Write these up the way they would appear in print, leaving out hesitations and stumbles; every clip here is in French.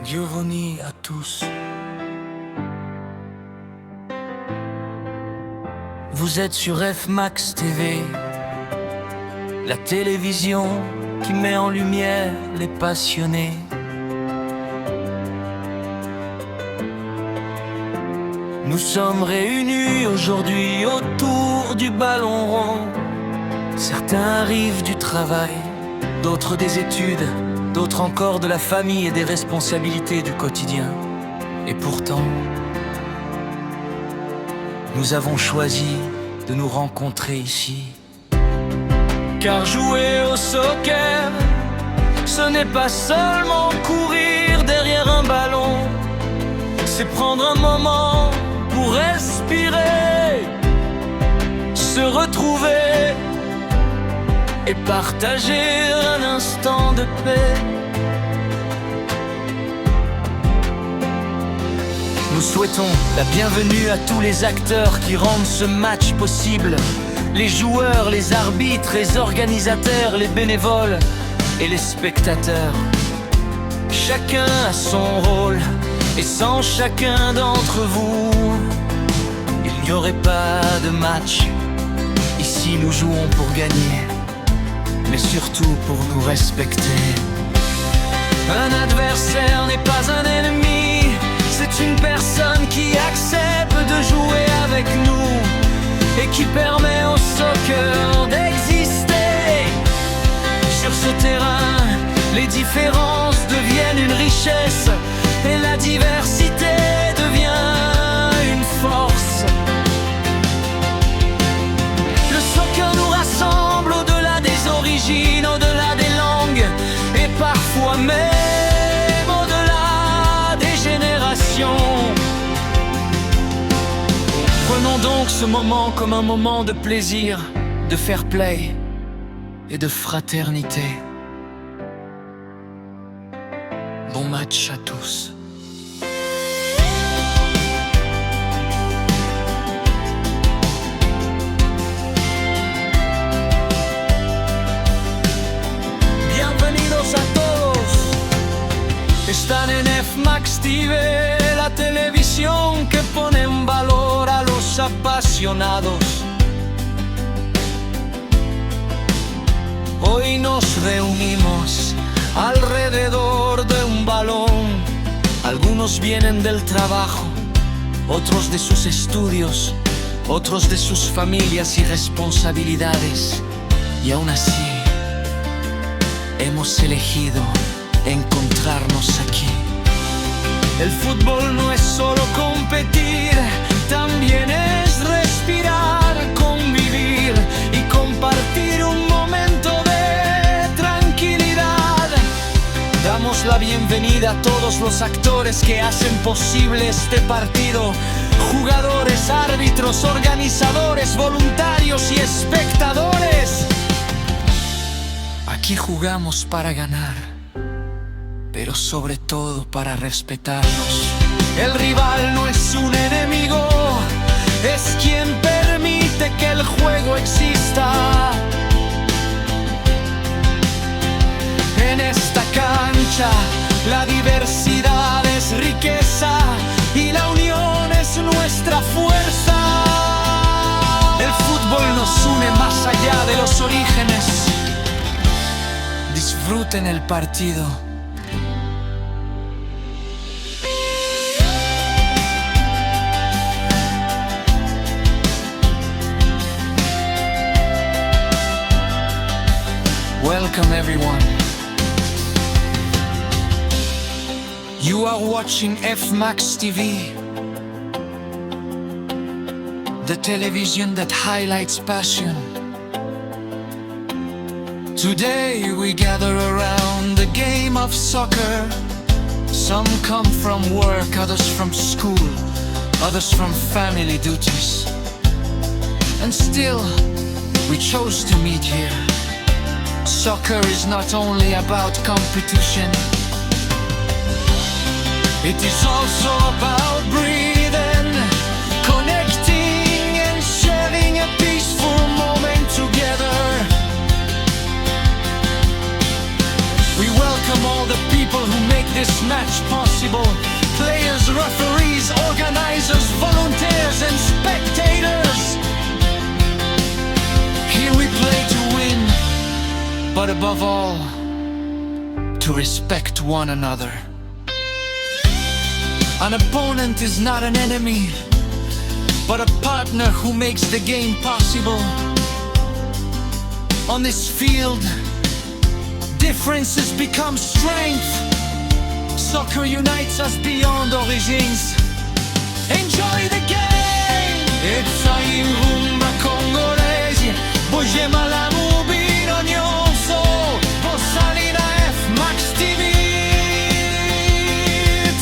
Giovanni à tous. Vous êtes sur F-Max TV, la télévision qui met en lumière les passionnés. Nous sommes réunis aujourd'hui autour du ballon rond. Certains arrivent du travail, d'autres des études, d'autres encore de la famille et des responsabilités du quotidien. Et pourtant, nous avons choisi de nous rencontrer ici. Car jouer au soccer, ce n'est pas seulement courir derrière un ballon, c'est prendre un moment pour respirer, se retrouver et partager un instant de paix. Nous souhaitons la bienvenue à tous les acteurs qui rendent ce match possible. Les joueurs, les arbitres, les organisateurs, les bénévoles et les spectateurs. Chacun a son rôle, et sans chacun d'entre vous, il n'y aurait pas de match. Ici nous jouons pour gagner, mais surtout pour nous respecter. Un adversaire n'est pas un ennemi, c'est une personne qui accepte de jouer avec nous et qui permet au soccer d'exister. Sur ce terrain, les différences deviennent une richesse et la diversité devient une force. Le soccer nous rassemble au-delà des origines, au-delà des langues et parfois même au-delà des générations. Prenons donc ce moment comme un moment de plaisir, de fair play et de fraternité. Bon match à tous. Bienvenidos a todos. Están en F-Max TV, la televisión que pone en valor a los apasionados. Hoy nos reunimos alrededor de un balón. Algunos vienen del trabajo, otros de sus estudios, otros de sus familias y responsabilidades. Y aún así, hemos elegido encontrarnos aquí. El fútbol no es solo competir, también es respirar, convivir y compartir un momento de tranquilidad. Damos la bienvenida a todos los actores que hacen posible este partido. Jugadores, árbitros, organizadores, voluntarios y espectadores. Aquí jugamos para ganar, pero sobre todo para respetarnos. El rival no es un enemigo, es quien permite que el juego exista. En esta cancha la diversidad es riqueza y la unión es nuestra fuerza. El fútbol nos une más allá de los orígenes. Disfruten el partido. Welcome everyone. You are watching F-Max TV, the television that highlights passion. Today we gather around the game of soccer. Some come from work, others from school, others from family duties. And still, we chose to meet here. Soccer is not only about competition, it is also about breathing, connecting and sharing a peaceful moment together. We welcome all the people who make this match possible. Players, referees, organizers, volunteers and spectators. Here we play to win, but above all, to respect one another. An opponent is not an enemy, but a partner who makes the game possible. On this field, differences become strength. Soccer unites us beyond origins. Enjoy the game! Etsai rumba congolesi, bojema la mubino nyonso, bosali na F Max TV.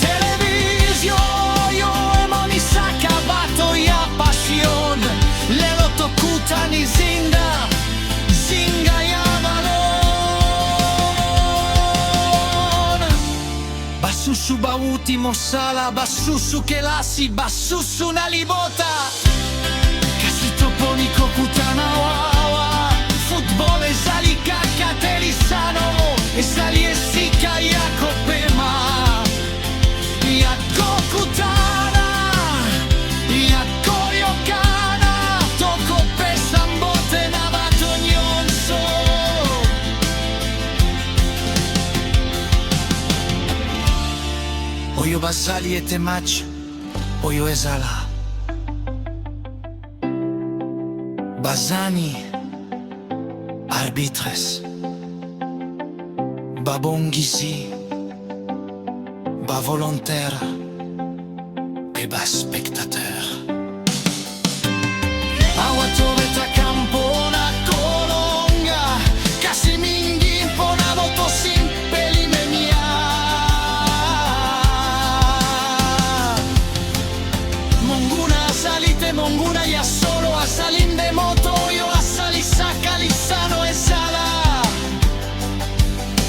Television, yo emoni sakabato ya passion. Lelo tokuta ni zinga, zinga ya Basusu bauti mosala, basusu kelasi, basusu nalibota. Kasito poniko kutana wawa. Football ezali kaka telisano, ezali esika yako pema. Yako kutana, yako yokana, toko pesa mbote na bato nyonso. Oyo basali ete match, oyo ezala Bazani, arbitres, babongisi, ba volontaire et ba spectateur. Awatobeta kampona kolonga, kasi mingi mpona moto simpeli memia. Monguna ya solo asalinde moto yo asali saka lisano esala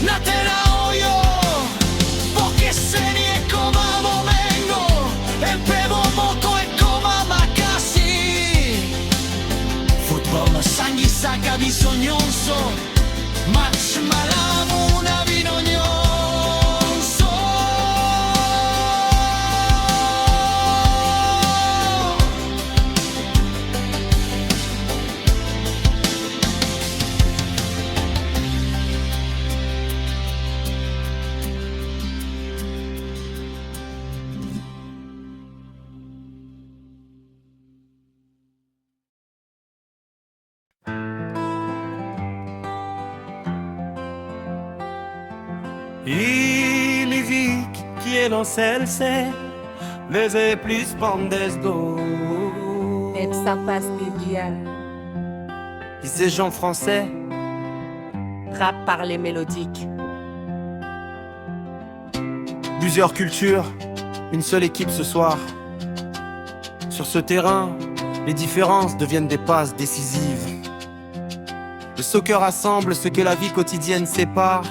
natera oyo porque seni e koma momengo empebo moko e koma makasi. Football no sangi saka bisognonso, match malamu na binognonso. Il vit qui est l'encelce, les plus pandes d'eau. Et ça passe bien. Qui c'est Jean français? Rap par les mélodiques. Plusieurs cultures, une seule équipe ce soir. Sur ce terrain, les différences deviennent des passes décisives. Le soccer rassemble ce que la vie quotidienne sépare.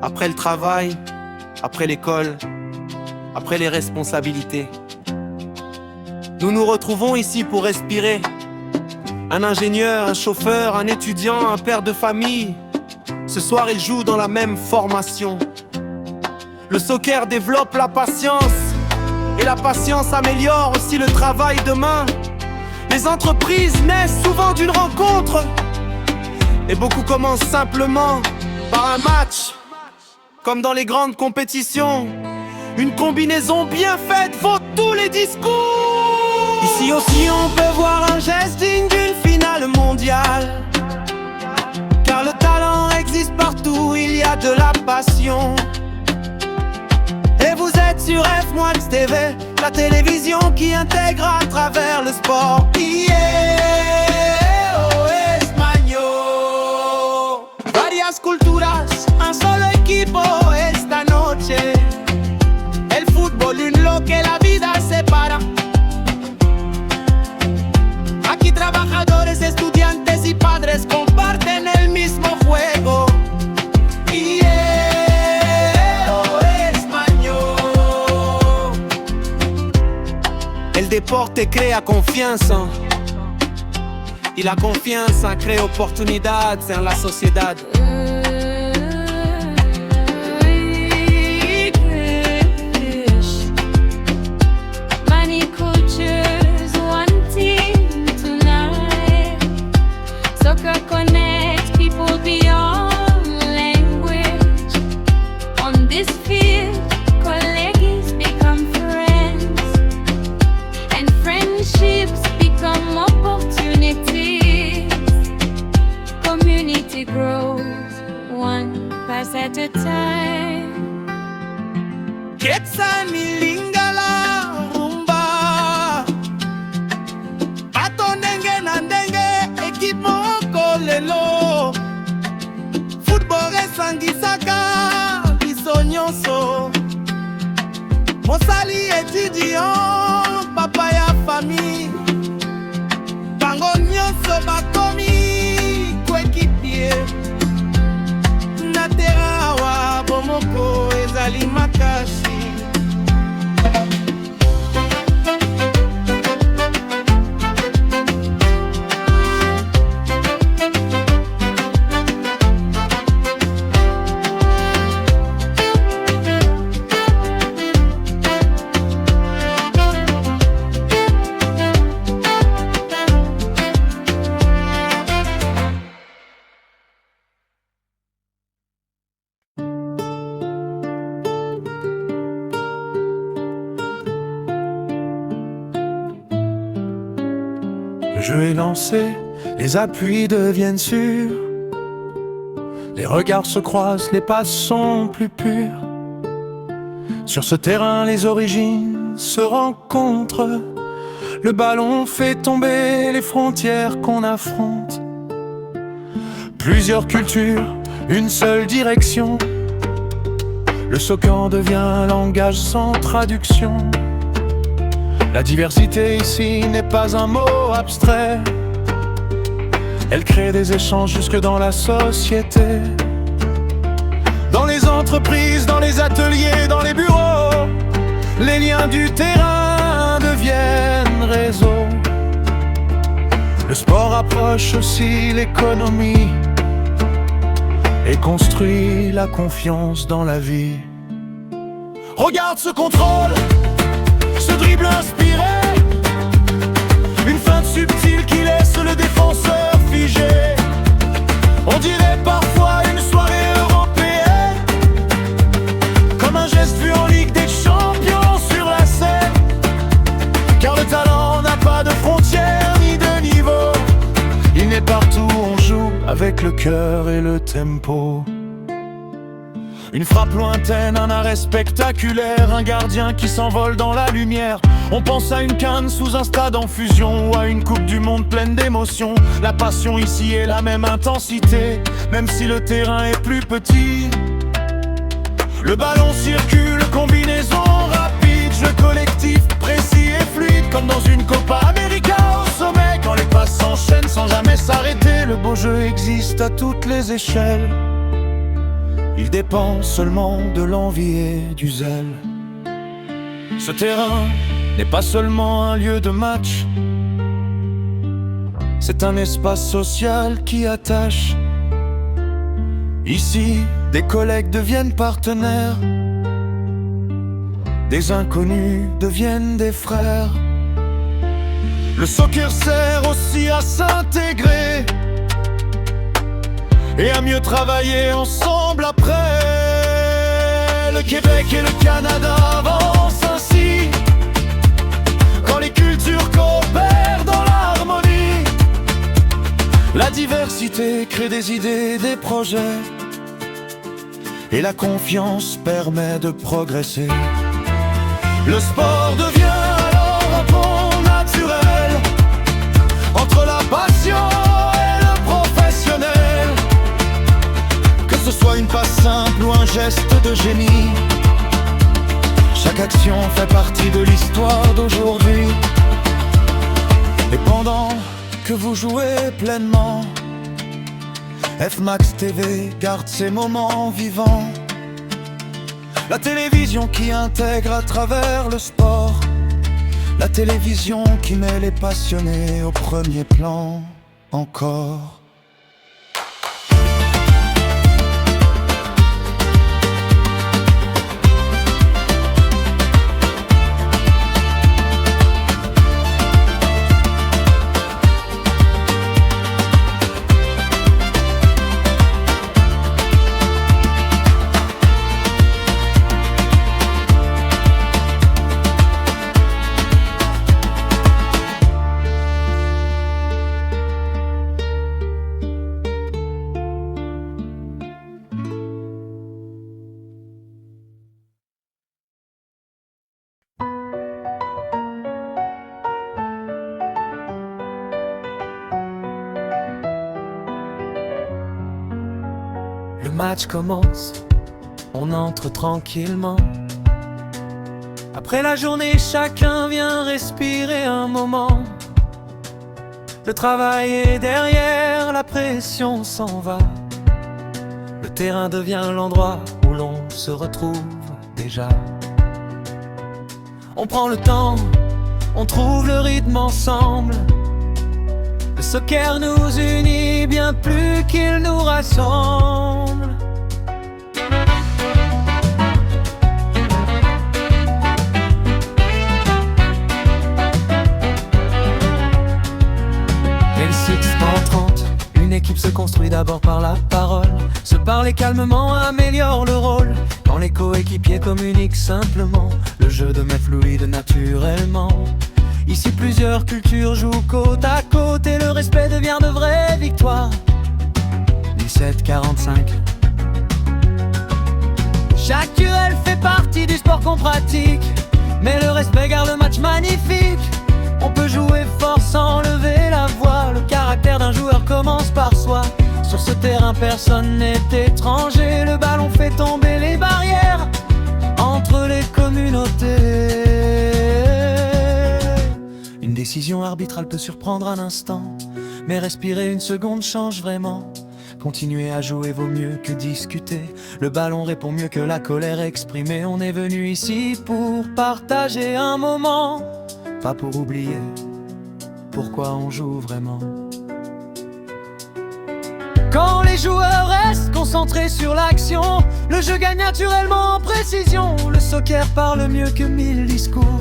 Après le travail, après l'école, après les responsabilités. Nous nous retrouvons ici pour respirer. Un ingénieur, un chauffeur, un étudiant, un père de famille. Ce soir, ils jouent dans la même formation. Le soccer développe la patience, et la patience améliore aussi le travail demain. Les entreprises naissent souvent d'une rencontre, et beaucoup commencent simplement par un match. Comme dans les grandes compétitions, une combinaison bien faite vaut tous les discours. Ici aussi on peut voir un geste digne d'une finale mondiale. Car le talent existe partout, il y a de la passion. Et vous êtes sur F-Max TV, la télévision qui intègre à travers le sport. Varias culturas, un solo equipo esta noche. El fútbol en lo que la vida separa. Aquí trabajadores, estudiantes y padres comparten el mismo juego. El deporte crea confianza y la confianza crea oportunidades en la sociedad. better time. Ketsani lingala rumba bato ndenge na ndenge ekipe moko lelo football esangisaka biso nyonso mosali étudiant papa ya famille bango nyonso bakomi koekipie na terrain awa bomoko ezali makasi. Le jeu est lancé, les appuis deviennent sûrs. Les regards se croisent, les passes sont plus pures. Sur ce terrain, les origines se rencontrent. Le ballon fait tomber les frontières qu'on affronte. Plusieurs cultures, une seule direction. Le soccer devient un langage sans traduction. La diversité ici n'est pas un mot abstrait. Elle crée des échanges jusque dans la société. Dans les entreprises, dans les ateliers, dans les bureaux, les liens du terrain deviennent réseau. Le sport rapproche aussi l'économie et construit la confiance dans la vie. Regarde ce contrôle, ce dribble inspiré, une feinte subtile qui laisse le défenseur figé. On dirait parfois une soirée européenne, comme un geste vu en Ligue des Champions sur la scène. Car le talent n'a pas de frontières ni de niveau. Il n'est partout où on joue avec le cœur et le tempo. Une frappe lointaine, un arrêt spectaculaire, un gardien qui s'envole dans la lumière. On pense à une canne sous un stade en fusion ou à une coupe du monde pleine d'émotions. La passion ici est la même intensité, même si le terrain est plus petit. Le ballon circule, combinaison rapide, jeu collectif, précis et fluide, comme dans une Copa América au sommet. Quand les passes s'enchaînent sans jamais s'arrêter, le beau jeu existe à toutes les échelles. Il dépend seulement de l'envie et du zèle. Ce terrain n'est pas seulement un lieu de match, c'est un espace social qui attache. Ici, des collègues deviennent partenaires, des inconnus deviennent des frères. Le soccer sert aussi à s'intégrer et à mieux travailler ensemble après. Le Québec et le Canada avancent ainsi, quand les cultures coopèrent dans l'harmonie. La diversité crée des idées, des projets, et la confiance permet de progresser. Le sport devient alors un pont naturel entre la passion et le professionnel. Que ce soit une passe simple ou un geste de génie, chaque action fait partie de l'histoire d'aujourd'hui. Et pendant que vous jouez pleinement, FMAX TV garde ces moments vivants. La télévision qui intègre à travers le sport, la télévision qui met les passionnés au premier plan encore. Le match commence, on entre tranquillement. Après la journée, chacun vient respirer un moment. Le travail est derrière, la pression s'en va. Le terrain devient l'endroit où l'on se retrouve déjà. On prend le temps, on trouve le rythme ensemble. Le soccer nous unit bien plus qu'il nous rassemble. Et le 630, une équipe se construit d'abord par la parole. Se parler calmement améliore le rôle. Quand les coéquipiers communiquent simplement, le jeu devient fluide naturellement. Ici plusieurs cultures jouent côte à côte et le respect devient de vraies victoires. 17-45. Chaque duel fait partie du sport qu'on pratique, mais le respect garde le match magnifique. On peut jouer fort sans lever la voix. Le caractère d'un joueur commence par soi. Sur ce terrain personne n'est étranger. Le ballon fait tomber les barrières entre les communautés. Une décision arbitrale peut surprendre un instant, mais respirer une seconde change vraiment. Continuer à jouer vaut mieux que discuter. Le ballon répond mieux que la colère exprimée. On est venu ici pour partager un moment, pas pour oublier pourquoi on joue vraiment. Quand les joueurs restent concentrés sur l'action, le jeu gagne naturellement en précision. Le soccer parle mieux que 1000 discours.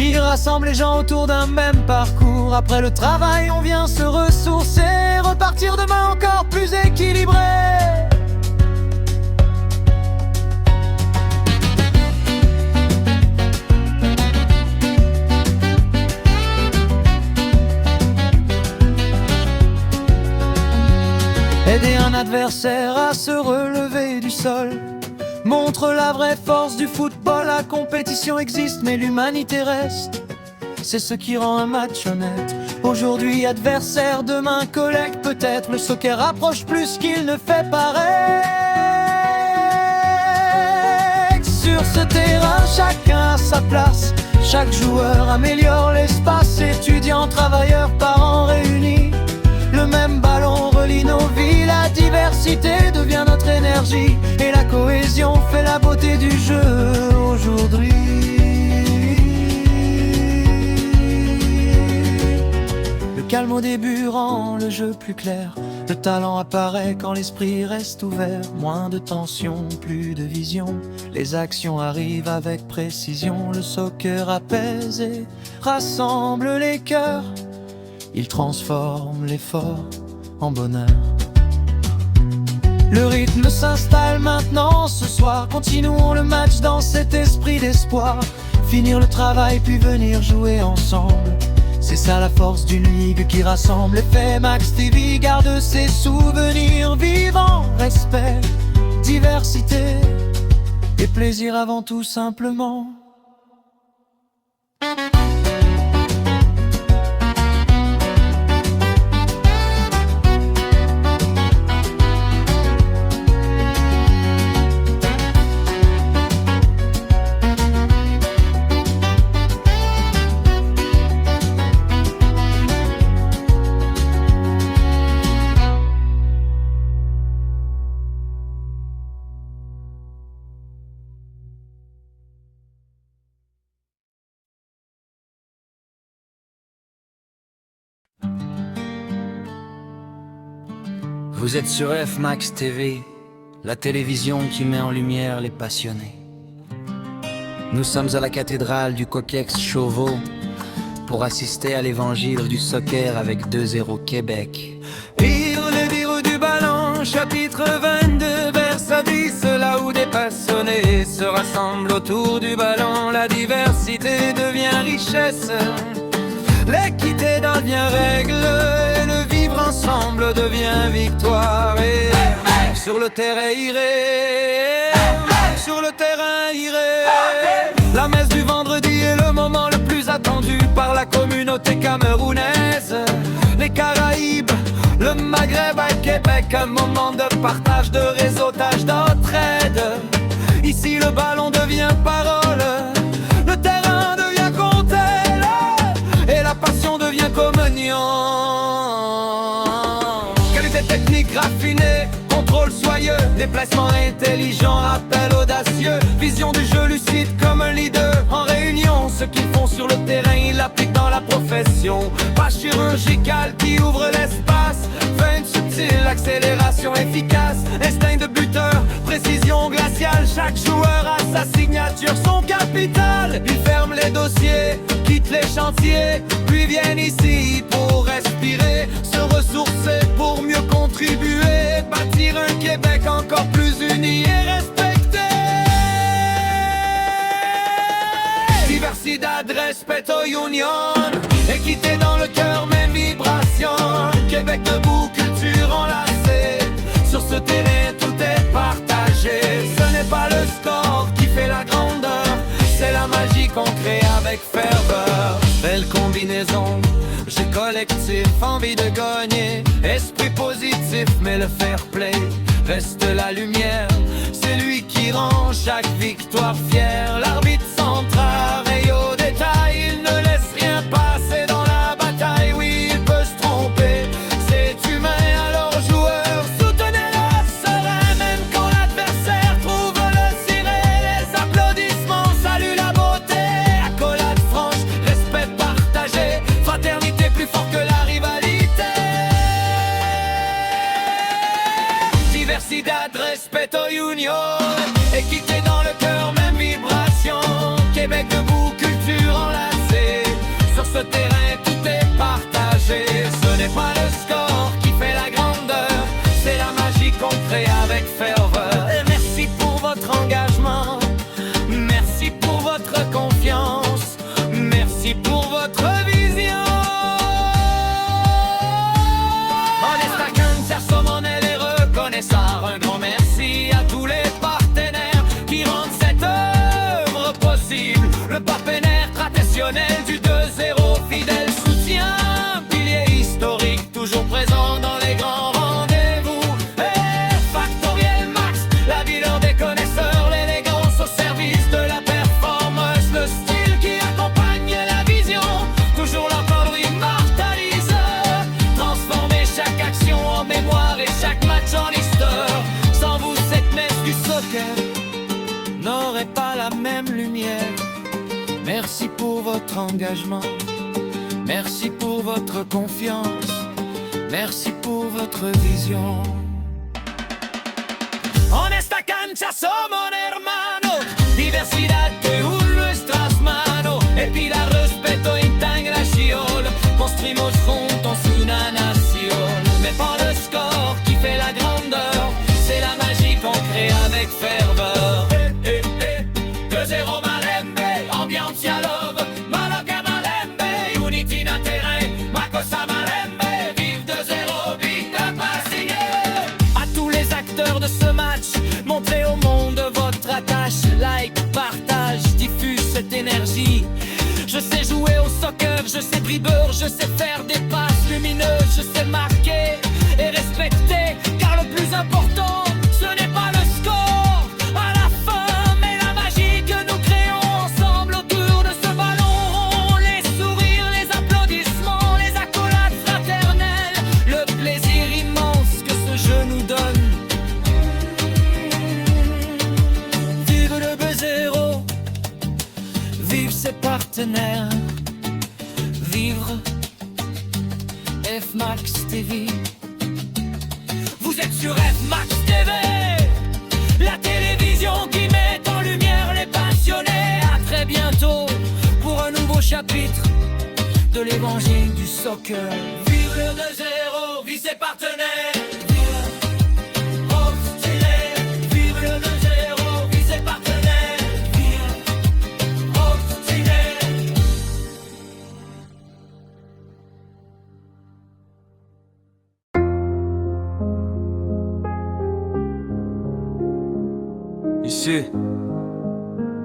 Il rassemble les gens autour d'un même parcours. Après le travail, on vient se ressourcer, repartir demain encore plus équilibré. Aider un adversaire à se relever du sol montre la vraie force du football. La compétition existe mais l'humanité reste. C'est ce qui rend un match honnête. Aujourd'hui adversaire, demain collègue peut-être. Le soccer approche plus qu'il ne fait paraître. Sur ce terrain chacun a sa place. Chaque joueur améliore l'espace. Étudiants, travailleurs, parents réunis. Le même ballon relie nos vies. La diversité devient notre énergie et la cohésion fait la beauté du jeu aujourd'hui. Le calme au début rend le jeu plus clair. Le talent apparaît quand l'esprit reste ouvert. Moins de tension, plus de vision. Les actions arrivent avec précision. Le soccer apaise et rassemble les cœurs. Il transforme l'effort en bonheur. Le rythme s'installe maintenant ce soir. Continuons le match dans cet esprit d'espoir. Finir le travail puis venir jouer ensemble. C'est ça la force d'une ligue qui rassemble. Effet Max TV garde ses souvenirs vivants. Respect, diversité et plaisir avant tout simplement. Vous êtes sur F-Max TV, la télévision qui met en lumière les passionnés. Nous sommes à la cathédrale du Coquex Chauveau pour assister à l'évangile du soccer avec 2-0 Québec. Vire le vire du ballon, chapitre 22, verset 10, là où des passionnés se rassemblent autour du ballon. La diversité devient richesse, l'équité devient règle, et le vivre ensemble devient victoire. Et sur le terrain sur le terrain la messe du vendredi est le moment le plus attendu par la communauté camerounaise. Les Caraïbes Le Maghreb à Québec, un moment de partage, de réseautage, d'entraide. Ici le ballon devient parole, le terrain devient cocktail et la passion devient communion. Qualité technique raffinée, contrôle soyeux, déplacement intelligent, appel audacieux, vision du jeu lucide comme un leader. En réunion, ce qu'ils font sur le terrain, ils l'appliquent dans la profession. Pas chirurgical qui ouvre l'espace, feinte subtile, accélération efficace, instinct de buteur, précision glaciale. Chaque joueur a sa signature, son capital. Ils ferment les dossiers, quittent les chantiers, puis viennent ici pour respirer, se ressourcer pour mieux contribuer, bâtir un Québec encore plus uni et respecté. Diversidad, respeto, union, équité dans le cœur, même vibration. Québec debout, culture enlacée, sur ce terrain tout est partagé. Ce n'est pas le score qui fait la grandeur, c'est la magie qu'on crée avec ferveur. Belle combinaison, jeu collectif, envie de gagner, esprit positif, mais le fair play reste la lumière. C'est lui qui rend chaque victoire fière. L'arbitre central et au détail, il ne laisse rien passer dans la bataille. Oui, il peut se tromper, c'est humain, alors joueurs, soutenez-le serein, même quand l'adversaire trouve le ciré. Les applaudissements saluent la beauté, accolade franche, respect partagé, fraternité plus fort que la rivalité. Diversidad, respeto, union, équité dans le cœur, même vibration. Québec debout, culture enlacée, sur ce terrain tout est partagé. Ce n'est pas le score qui fait la grandeur, c'est la magie qu'on crée avec ferveur. Et merci pour votre engagement, merci pour votre confiance, merci pour votre vision. En Estacan, sommes les reconnaissants. Un grand merci à tous les partenaires qui rendent cette œuvre possible. Le partenaire traditionnel du 2-0, fidèle soutien, pilier historique, toujours présent dans les grands rendez-vous. Et Factoriel Max, la leader des connaisseurs, l'élégance au service de la performance, le style qui accompagne la vision, toujours leur coloris immortalise, transformer chaque action en mémoire et chaque match en histoire. Sans vous, cette messe du soccer n'aurait pas la même lumière. Merci pour votre engagement, merci pour votre confiance, merci pour votre vision. En esta cancha somos hermanos, diversidad de nuestras manos, equidad, respeto, integración, construimos juntos una nación. Mais pas le score qui fait la grandeur, c'est la magie qu'on crée avec ferveur. 2-0 Malembe, ambiance à love, Malaga Malembe, unity na terrain, Makossa Malembe, vive 2-0, vite à pas signer. À tous les acteurs de ce match, montrez au monde votre attache, like, partage, diffuse cette énergie. Je sais jouer au soccer, je sais dribbleur, je sais faire des passes lumineuses, je sais marquer et respecter, car le plus important, ce n'est pas le score à la fin, mais la magie que nous créons ensemble autour de ce ballon. Les sourires, les applaudissements, les accolades fraternelles, le plaisir immense que ce jeu nous donne. Vive le B0, vive ses partenaires, vivre F-Max TV. Vous êtes sur F-Max TV, la télévision qui met en lumière les passionnés. À très bientôt pour un nouveau chapitre de l'évangile du soccer. Vive le 2-0, vive ses partenaires. Vive Hawks stylé, vive le 2-0, vive ses partenaires. Vive Hawks stylé. Ici,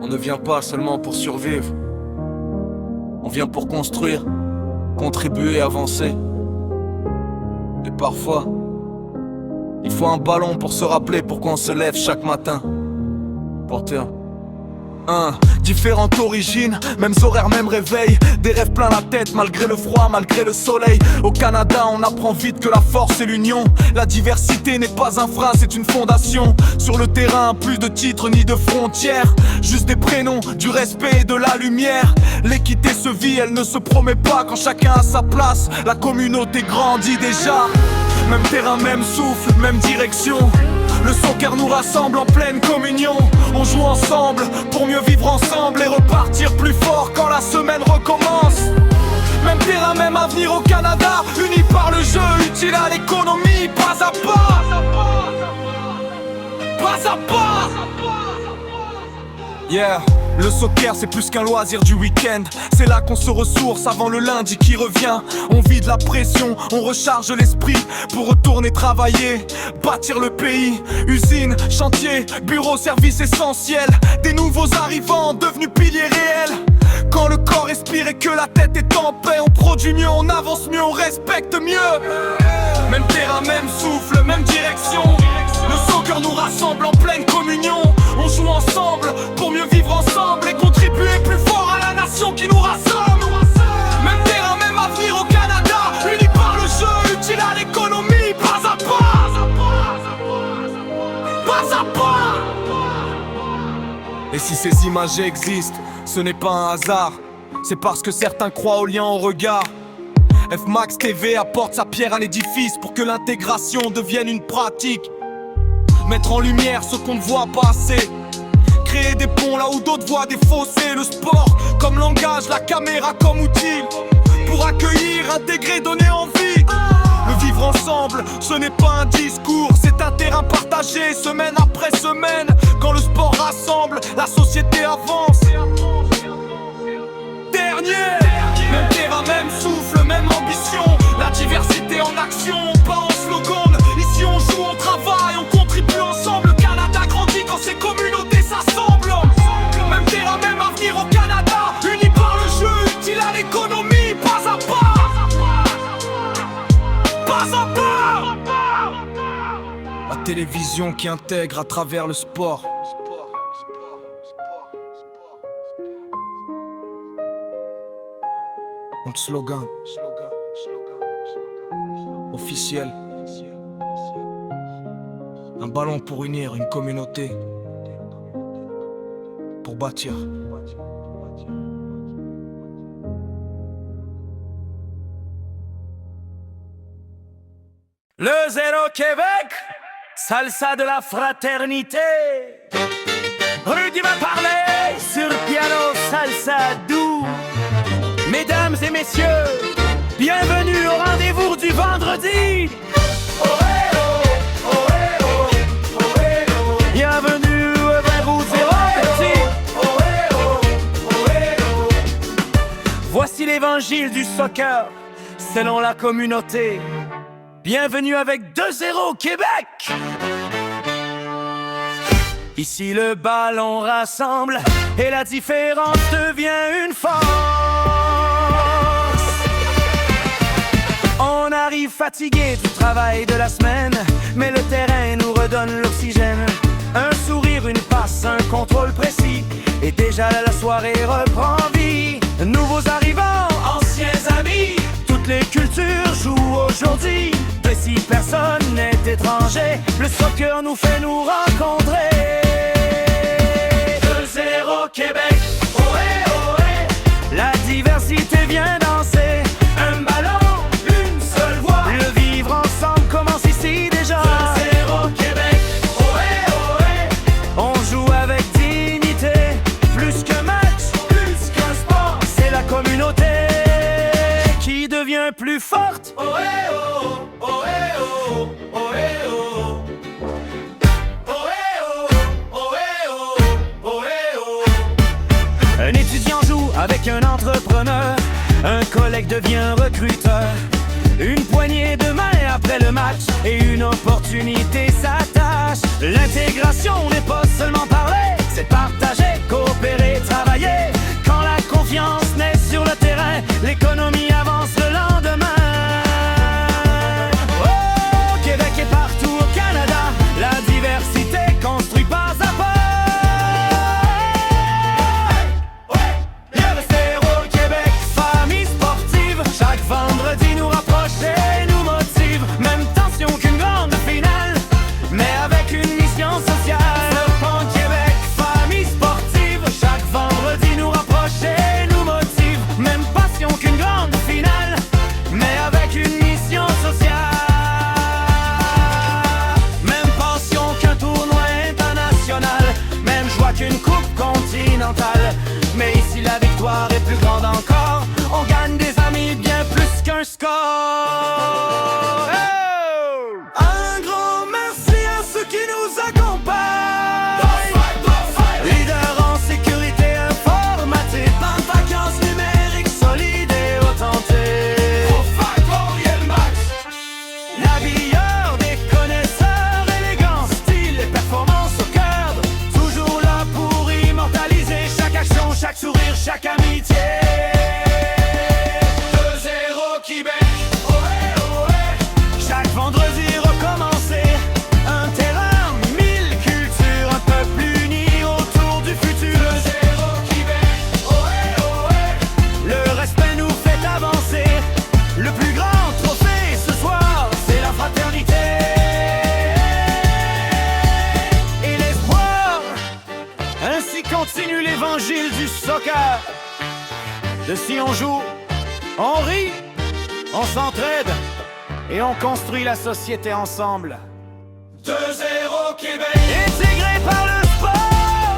on ne vient pas seulement pour survivre. On vient pour construire, contribuer, avancer. Et parfois, il faut un ballon pour se rappeler pourquoi on se lève chaque matin. Porteur. Différentes origines, mêmes horaires, même réveil. Des rêves plein la tête malgré le froid, malgré le soleil. Au Canada on apprend vite que la force c'est l'union. La diversité n'est pas un frein, c'est une fondation. Sur le terrain, plus de titres ni de frontières, juste des prénoms, du respect et de la lumière. L'équité se vit, elle ne se promet pas quand chacun a sa place. La communauté grandit déjà. Même terrain, même souffle, même direction. Le soccer nous rassemble en pleine communion. On joue ensemble pour mieux vivre ensemble et repartir plus fort quand la semaine recommence. Même terrain, même avenir au Canada, unis par le jeu, utile à l'économie, pas à pas. Pas à pas. Yeah. Le soccer c'est plus qu'un loisir du week-end. C'est là qu'on se ressource avant le lundi qui revient. On vide la pression, on recharge l'esprit pour retourner travailler, bâtir le pays. Usine, chantier, bureau, service essentiel. Des nouveaux arrivants devenus piliers réels. Quand le corps respire et que la tête est en paix, on produit mieux, on avance mieux, on respecte mieux. Même terrain, même souffle, même direction. Le soccer nous rassemble en pleine communion. On joue ensemble pour mieux vivre ensemble et contribuer plus fort à la nation qui nous rassemble. Même terrain, même avenir au Canada, unis par le jeu, utile à l'économie, pas à pas. Pas à pas. Et si ces images existent, ce n'est pas un hasard. C'est parce que certains croient au lien au regard. F-Max TV apporte sa pierre à l'édifice pour que l'intégration devienne une pratique. Mettre en lumière ce qu'on ne voit pas assez. Créer des ponts là où d'autres voient des fossés. Le sport comme langage, la caméra comme outil. Pour accueillir, intégrer, donner envie. Le vivre ensemble, ce n'est pas un discours. C'est un terrain partagé, semaine après semaine. Quand le sport rassemble, la société avance. Dernier, même terrain, même souffle, même ambition. La diversité en action, pas en slogan. Ici on joue, on travaille, on contribue ensemble. Le Canada grandit quand ces communautés s'assemblent. Même terrain, même avenir au Canada, unis par le jeu, utile à l'économie, pas à pas. Pas à pas. La télévision qui intègre à travers le sport. Notre slogan officiel. Un ballon pour unir une communauté, pour bâtir. Le Zéro Québec, salsa de la fraternité. Rudy va parler sur piano salsa doux. Mesdames et messieurs, bienvenue au rendez-vous du vendredi. Bienvenue vers vous Zéro Petit. Voici l'évangile du soccer selon la communauté. Bienvenue avec 2-0 Québec. Ici le ballon rassemble et la différence devient une force. On arrive fatigué du travail de la semaine, mais le terrain nous redonne l'oxygène. Un sourire, une passe, un contrôle précis, et déjà la soirée reprend vie. Nouveaux arrivants, anciens amis, toutes les cultures jouent aujourd'hui. Ici personne n'est étranger, le soccer nous fait nous rencontrer. 2-0 Québec, ohé ohé. La diversité vient danser. Un ballon, une seule voix. Le vivre ensemble commence ici déjà. 2-0 Québec, ohé ohé. On joue avec dignité. Plus qu'un match, plus qu'un sport. C'est la communauté qui devient plus forte. Ohé oh, ohé oh, ohé oh. Un étudiant joue avec un entrepreneur. Un collègue devient recruteur. Une poignée de main après le match et une opportunité s'attache. L'intégration n'est pas seulement parler, c'est partager, coopérer, travailler. Quand la confiance naît sur le terrain, l'économie avance le lendemain. Oh continue l'évangile du soccer. De si on joue, on rit, on s'entraide et on construit la société ensemble. 2-0 Québec. Intégré par le sport,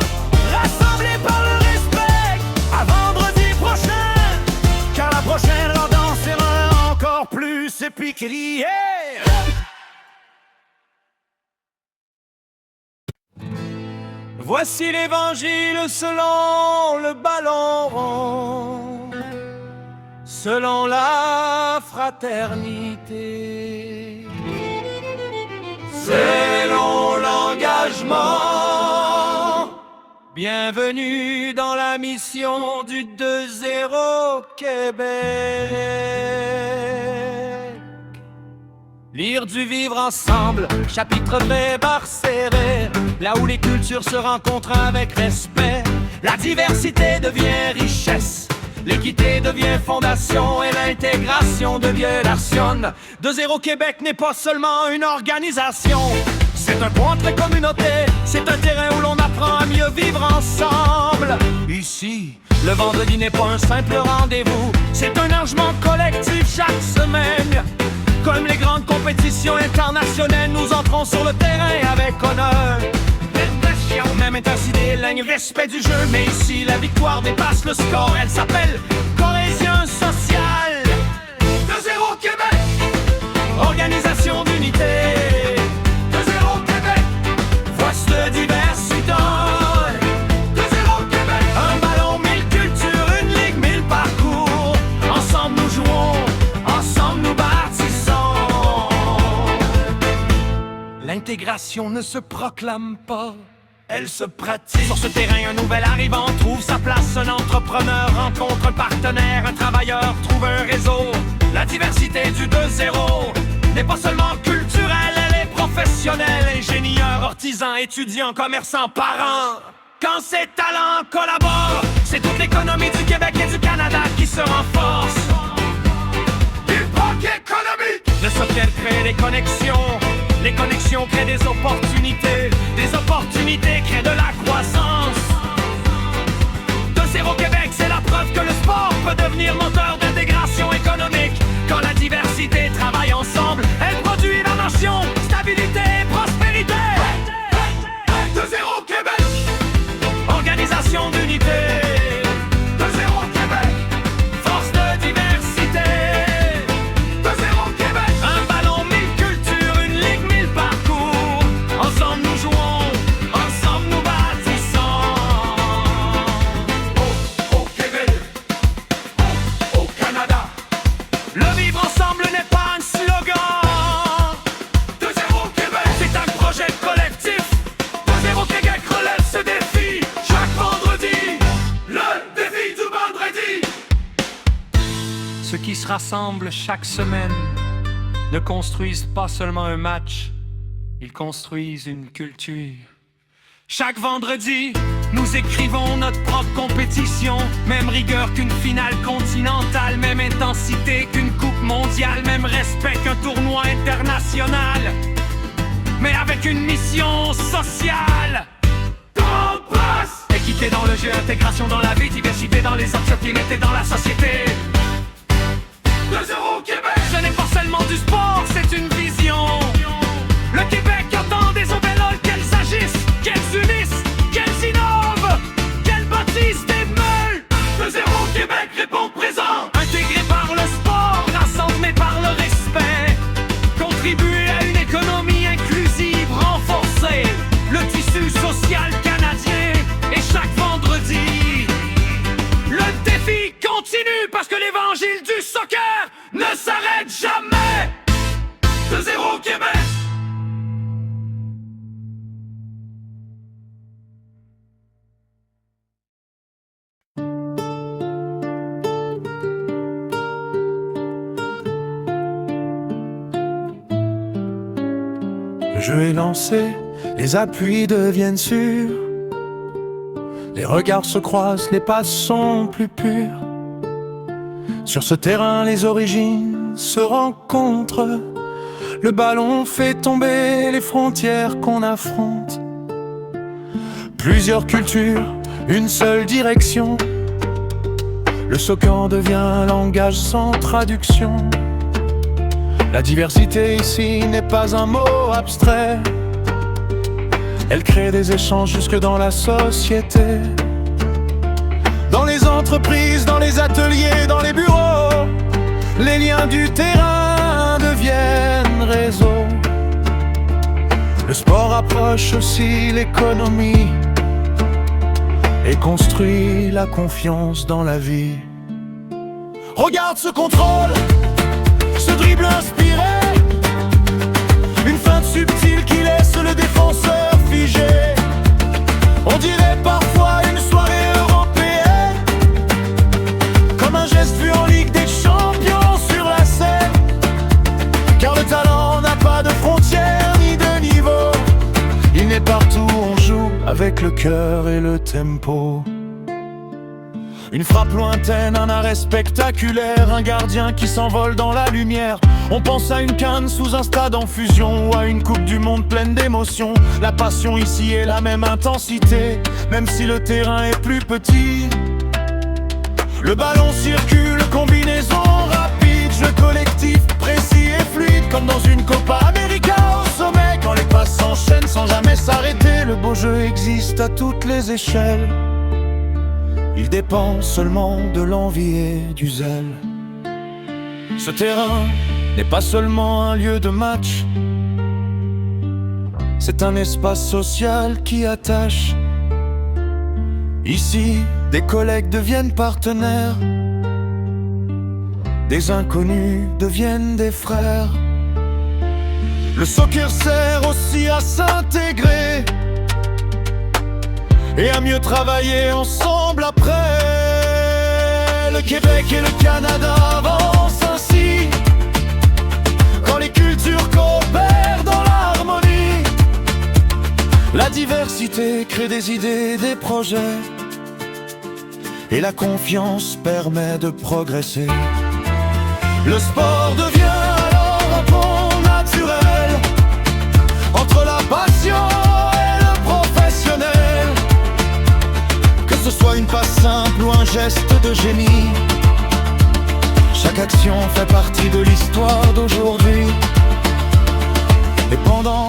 rassemblé par le respect. À vendredi prochain, car la prochaine redance sera encore plus épique qu'hier. Voici l'évangile selon le ballon rond, selon la fraternité, selon l'engagement. Bienvenue dans la mission du 2-0 Québec. Lire du vivre ensemble, chapitre fait par serré, là où les cultures se rencontrent avec respect. La diversité devient richesse, l'équité devient fondation et l'intégration devient nation. 2-0 Québec n'est pas seulement une organisation, c'est un point de communauté, c'est un terrain où l'on apprend à mieux vivre ensemble. Ici, le vendredi n'est pas un simple rendez-vous, c'est un engagement collectif chaque semaine. Comme les grandes compétitions internationales, nous entrons sur le terrain avec honneur. Même intensité, ligne, respect du jeu, mais ici la victoire dépasse le score. Elle s'appelle cohésion sociale. 2-0 Québec, organisation d'unité. 2-0 Québec, force de diversité. 2-0 Québec, un ballon, 1000 cultures, une ligue, 1000 parcours. Ensemble nous jouons, ensemble nous bâtissons. L'intégration ne se proclame pas, elle se pratique. Sur ce terrain, un nouvel arrivant trouve sa place. Un entrepreneur rencontre un partenaire. Un travailleur trouve un réseau. La diversité du 2-0 n'est pas seulement culturelle, elle est professionnelle. Ingénieurs, artisans, étudiants, commerçants, parents. Quand ces talents collaborent, c'est toute l'économie du Québec et du Canada qui se renforce. Époque économique. Le soccer crée des connexions. Les connexions créent des opportunités. Des opportunités créent de la croissance. 2-0 Québec, c'est la preuve que le sport peut devenir moteur d'intégration économique. Quand la diversité travaille ensemble, elle produit la nation, stabilité et prospérité. 2-0 Québec, organisation d'unité. 2-0 Québec, force de diversité. 2-0 Québec, un ballon, 1000 cultures, une ligue, 1000 parcours. Ensemble nous jouons, ensemble nous bâtissons. Au Québec, au Canada, le vivre ensemble n'est pas un slogan. 2-0 Québec, c'est un projet collectif. 2-0 Québec relève ce défi chaque vendredi. Le défi du vendredi. Ceux qui se rassemblent chaque semaine ne construisent pas seulement un match, ils construisent une culture. Chaque vendredi, nous écrivons notre propre compétition. Même rigueur qu'une finale continentale, même intensité qu'une coupe mondiale, même respect qu'un tournoi international. Mais avec une mission sociale. Temps passe. Équité dans le jeu, intégration dans la vie, diversité dans les opportunités dans la société. 2-0 Québec, ce n'est pas seulement du sport, c'est une vision. Le Québec entend des obéloles, qu'elles agissent, qu'elles unissent, qu'elles innovent, qu'elles bâtissent des meules. 2-0 Québec répond présent. Intégré par le sport, rassemblé par le respect. Contribuer à une économie inclusive, renforcer le tissu social canadien. Et chaque vendredi, le défi continue parce que l'évangile du soccer ne s'arrête jamais. 2-0 Québec. Le jeu est lancé, les appuis deviennent sûrs. Les regards se croisent, les passes sont plus pures. Sur ce terrain, les origines se rencontrent. Le ballon fait tomber les frontières qu'on affronte. Plusieurs cultures, une seule direction. Le soccer devient un langage sans traduction. La diversité ici n'est pas un mot abstrait. Elle crée des échanges jusque dans la société. Dans les entreprises, dans les ateliers, dans les bureaux, les liens du terrain deviennent réseau. Le sport approche aussi l'économie et construit la confiance dans la vie. Regarde ce contrôle, ce dribble inspiré, une feinte subtile qui laisse le défenseur figé. On dirait parfois une soirée européenne, comme un geste vu en Ligue des Champions sur la scène. Car le talent n'a pas de frontières ni de niveau. Il n'est partout, on joue avec le cœur et le tempo. Une frappe lointaine, un arrêt spectaculaire, un gardien qui s'envole dans la lumière. On pense à une canne sous un stade en fusion ou à une coupe du monde pleine d'émotions. La passion ici est la même intensité, même si le terrain est plus petit. Le ballon circule, combinaison rapide, jeu collectif précis et fluide, comme dans une Copa América au sommet. Quand les passes s'enchaînent sans jamais s'arrêter, le beau jeu existe à toutes les échelles. Il dépend seulement de l'envie et du zèle. Ce terrain n'est pas seulement un lieu de match, c'est un espace social qui attache. Ici, des collègues deviennent partenaires, des inconnus deviennent des frères. Le soccer sert aussi à s'intégrer et à mieux travailler ensemble après. Le Québec et le Canada avancent ainsi, quand les cultures coopèrent dans l'harmonie. La diversité crée des idées, des projets, et la confiance permet de progresser. Le sport devient alors un pont naturel entre la passion et le professionnel. Que ce soit une passe simple ou un geste de génie, chaque action fait partie de l'histoire d'aujourd'hui. Et pendant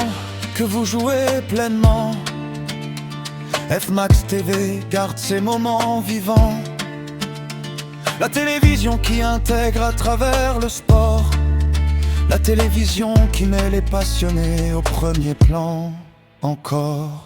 que vous jouez pleinement, FMAX TV garde ces moments vivants. La télévision qui intègre à travers le sport, la télévision qui met les passionnés au premier plan encore.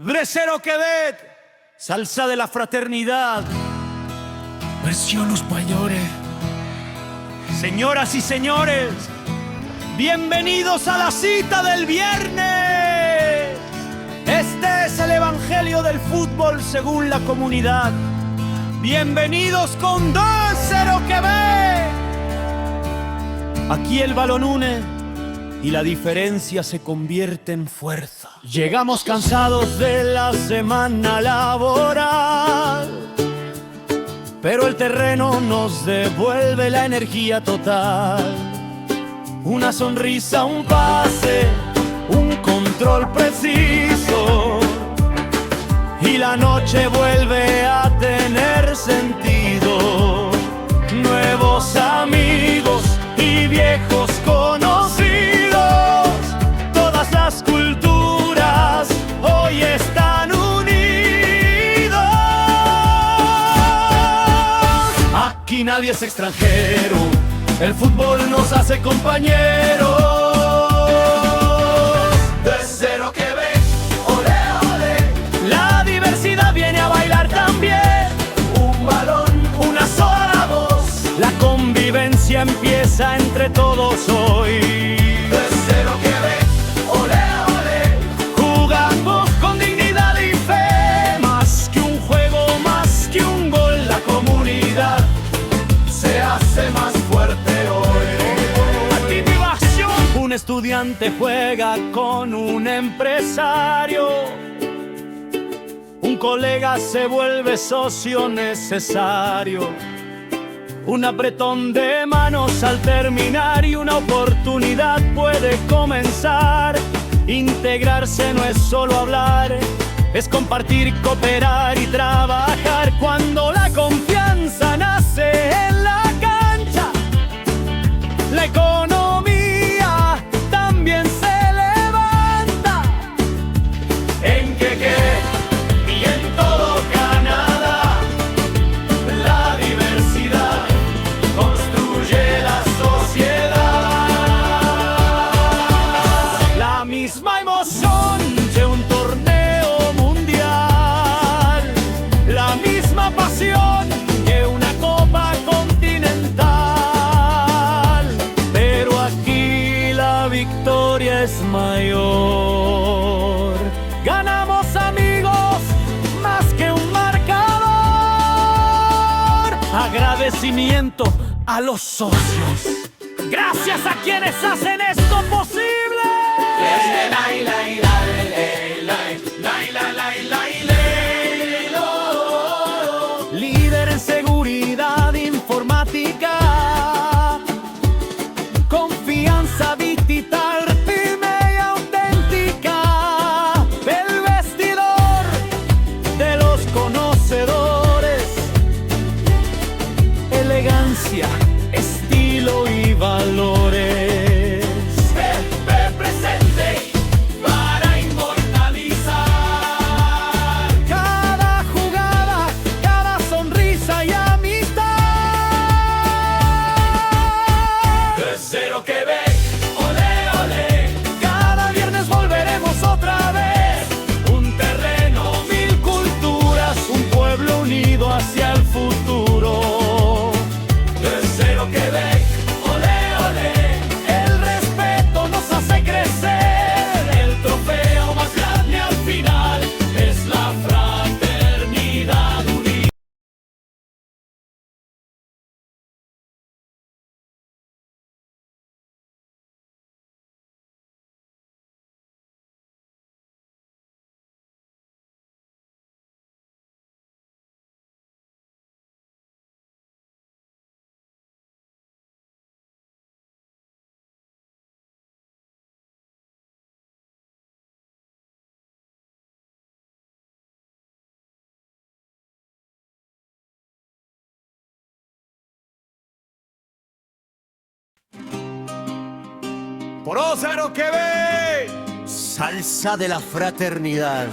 Bresero Quebec, salsa de la fraternidad, versión Los Mayores. Señoras y señores, bienvenidos a la cita del viernes. Este es el evangelio del fútbol según la comunidad. Bienvenidos con 2-0 Quebec. Aquí el balón une y la diferencia se convierte en fuerza. Llegamos cansados de la semana laboral, pero el terreno nos devuelve la energía total. Una sonrisa, un pase, un control preciso, y la noche vuelve a tener sentido. Nuevos amigos y viejos conocidos, todas las culturas hoy están unidos. Aquí nadie es extranjero, el fútbol nos hace compañeros. De cero Quebec, ole, ole. La diversidad viene a bailar también. Un balón, una sola voz, la convivencia historia empieza entre todos hoy. Tercero que ve, olé, olé. Jugamos con dignidad y fe, más que un juego, más que un gol, la comunidad Se hace más fuerte hoy. activación. Un estudiante juega con un empresario, un colega se vuelve socio necesario, un apretón de manos al terminar y una oportunidad puede comenzar. Integrarse no es solo hablar, es compartir, cooperar y trabajar. Cuando la confianza nace en la cancha, la economía también se levanta. En Quequé y en todo Canadá, la diversidad construye la sociedad. La misma emoción de un torneo mundial, la misma pasión que una copa continental, pero aquí la victoria es mayor. Ganamos, amigos, más que un marcador. Agradecimiento a los socios, gracias a quienes hacen esto posible. Líder en seguridad informática, confianza digital firme y auténtica, el vestidor de los conocedores, elegancia, estilo y valores. Pepe presente para inmortalizar. Cada jugada, cada sonrisa y amistad. Tercero que ve, olé, olé. Cada viernes volveremos otra vez. Un terreno, mil culturas, un pueblo unido hacia el futuro. Tercero que ve, olé, olé. El respeto nos hace crecer. El trofeo más grande al final es la fraternidad unida. Prócero que ve, Salsa de la fraternidad.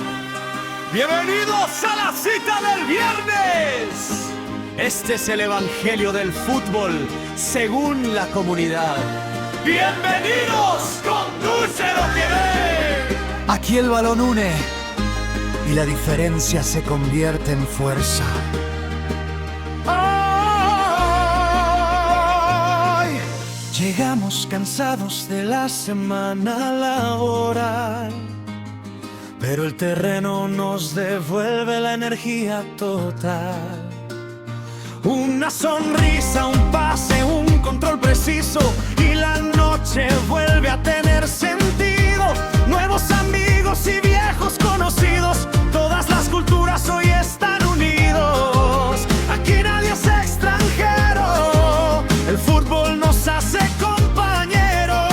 bienvenidos a la cita del viernes. Este es el evangelio del fútbol según la comunidad. Bienvenidos con Dulcero que ve. Aquí el balón une y la diferencia se convierte en fuerza. Ay, llegamos cansados de la semana laboral, pero el terreno nos devuelve la energía total. Una sonrisa, un pase, un control preciso y la noche vuelve a tener sentido. Nuevos amigos y viejos conocidos, todas las culturas hoy están unidos. Aquí nadie es extranjero, el fútbol nos hace compañeros.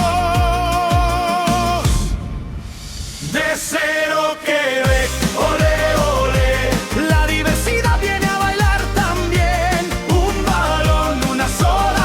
De cero que ve, olé, olé. La diversidad viene a bailar también. Un balón, una sola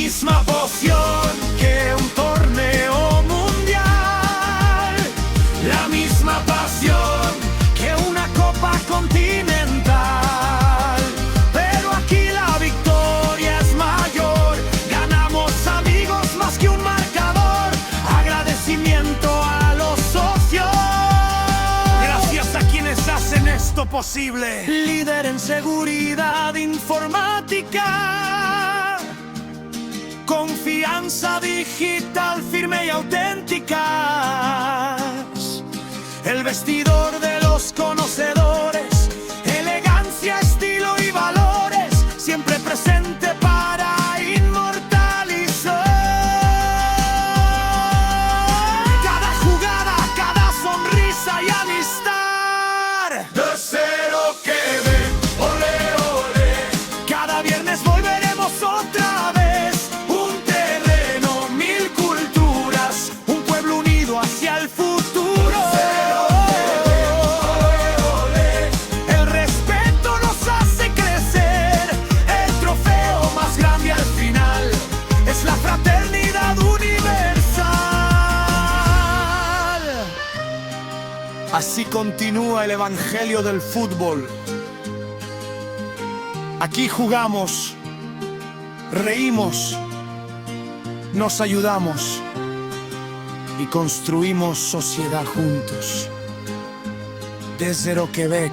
misma poción que un torneo mundial, la misma pasión que una copa continental. Pero aquí la victoria es mayor, ganamos amigos más que un marcador. Agradecimiento a los socios, gracias a quienes hacen esto posible. Líder en seguridad informática, confianza digital firme y auténtica. El vestidor de los conocedores, elegancia, estilo y valores, siempre presente para inmortalizar. Cada jugada, cada sonrisa y amistad. De cero que ven, ole, ole. Cada viernes volveremos otra vez. Un terreno, mil culturas, un pueblo unido hacia el futuro. El respeto nos hace crecer. El trofeo más grande al final es la fraternidad universal. Así continúa el evangelio del fútbol. Aquí jugamos, reímos, nos ayudamos y construimos sociedad juntos. Desde Quebec,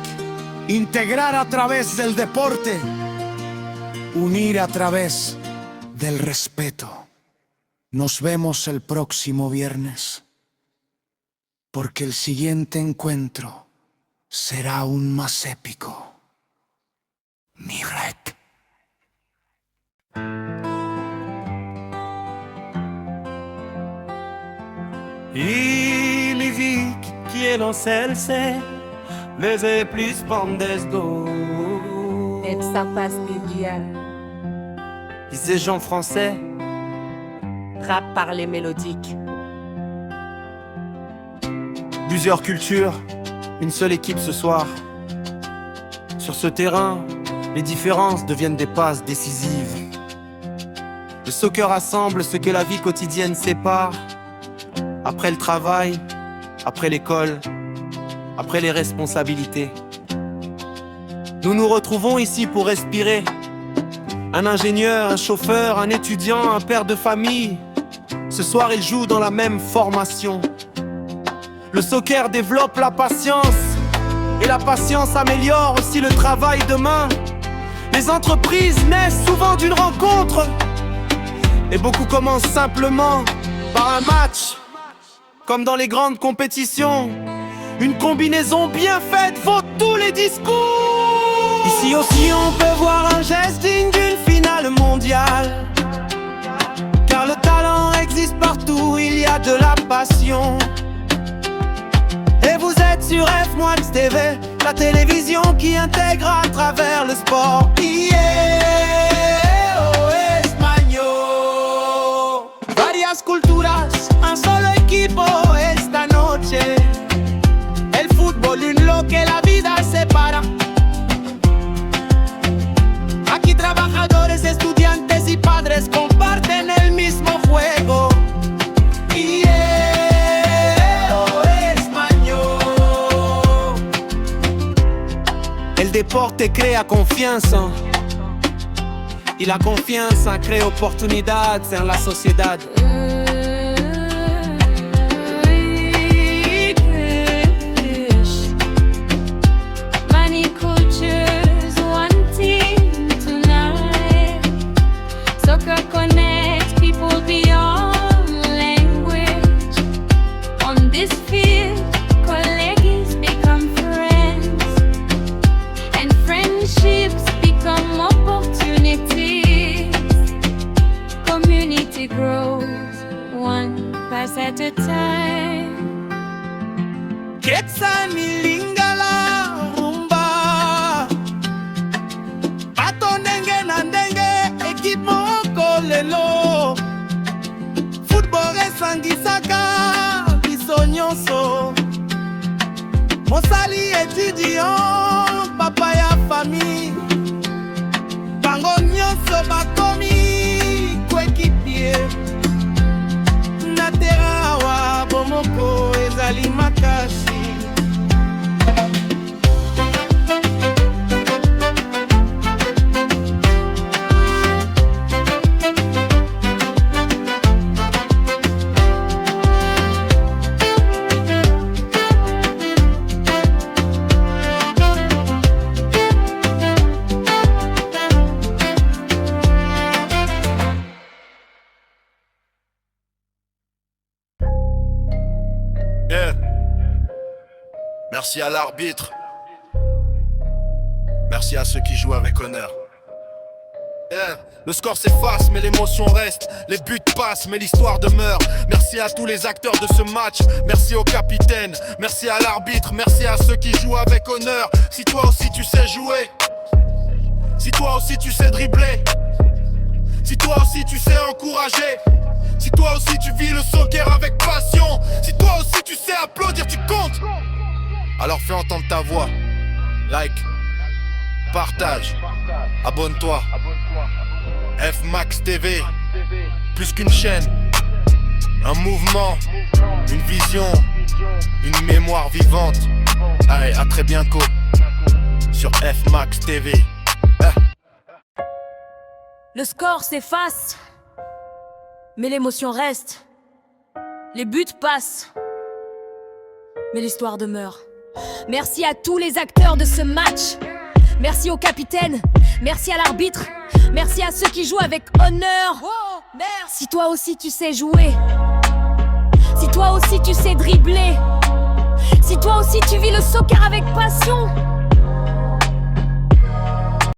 integrar a través del deporte, unir a través del respeto. Nos vemos el próximo viernes, porque el siguiente encuentro será aún más épico. Mirek. Il est vit qui est dans celle-ci, mais est plus pandes d'eau. Et ça passe bien. Disait Jean français, Rap par les mélodiques. plusieurs cultures, une seule équipe ce soir. Sur ce terrain, les différences deviennent des passes décisives. Le soccer rassemble ce que la vie quotidienne sépare. Après le travail, après l'école, après les responsabilités. Nous nous retrouvons ici pour respirer. Un ingénieur, un chauffeur, un étudiant, un père de famille. Ce soir, ils jouent dans la même formation. Le soccer développe la patience, et la patience améliore aussi le travail de main. Les entreprises naissent souvent d'une rencontre, et beaucoup commencent simplement par un match. Comme dans les grandes compétitions, une combinaison bien faite vaut tous les discours. Ici aussi on peut voir un geste digne d'une finale mondiale, car le talent existe partout, il y a de la passion. Et vous êtes sur F1 TV, la télévision qui intègre à travers le sport. Varias culturas, un solo equipo esta noche. El fútbol en lo que la vida separa. Aquí trabajadores, estudiantes y padres comparten el mismo juego. El deporte crea confianza, y la confianza crea oportunidades en la sociedad. Many cultures, one team tonight. Soccer connects people beyond language. On this field, colleagues become friends, and friendships become opportunities. Community grows one pass at a time. Quetzalilingala rumba, bato ndenge na ndenge, equipe moko lelo. Football esangisaka biso nyonso. Mosali étudiant, papa ya famille, bango nyonso bakomi koekipe. Ali Makasi. Yeah. Merci à l'arbitre. Merci à ceux qui jouent avec honneur. Yeah. Le score s'efface mais l'émotion reste. Les buts passent mais l'histoire demeure. Merci à tous les acteurs de ce match. Merci au capitaine. Merci à l'arbitre. Merci à ceux qui jouent avec honneur. Si toi aussi tu sais jouer, si toi aussi tu sais dribbler, si toi aussi tu sais encourager, si toi aussi tu vis le soccer avec passion, si toi aussi tu sais applaudir, tu comptes. Alors fais entendre ta voix. Like, partage, abonne-toi. F-Max TV, plus qu'une chaîne, un mouvement, une vision, une mémoire vivante. Allez, à très bientôt sur F-Max TV. Le score s'efface, mais l'émotion reste. Les buts passent, mais l'histoire demeure. Merci à tous les acteurs de ce match. Merci au capitaine, merci à l'arbitre, merci à ceux qui jouent avec honneur. Si toi aussi tu sais jouer, si toi aussi tu sais dribbler, si toi aussi tu vis le soccer avec passion,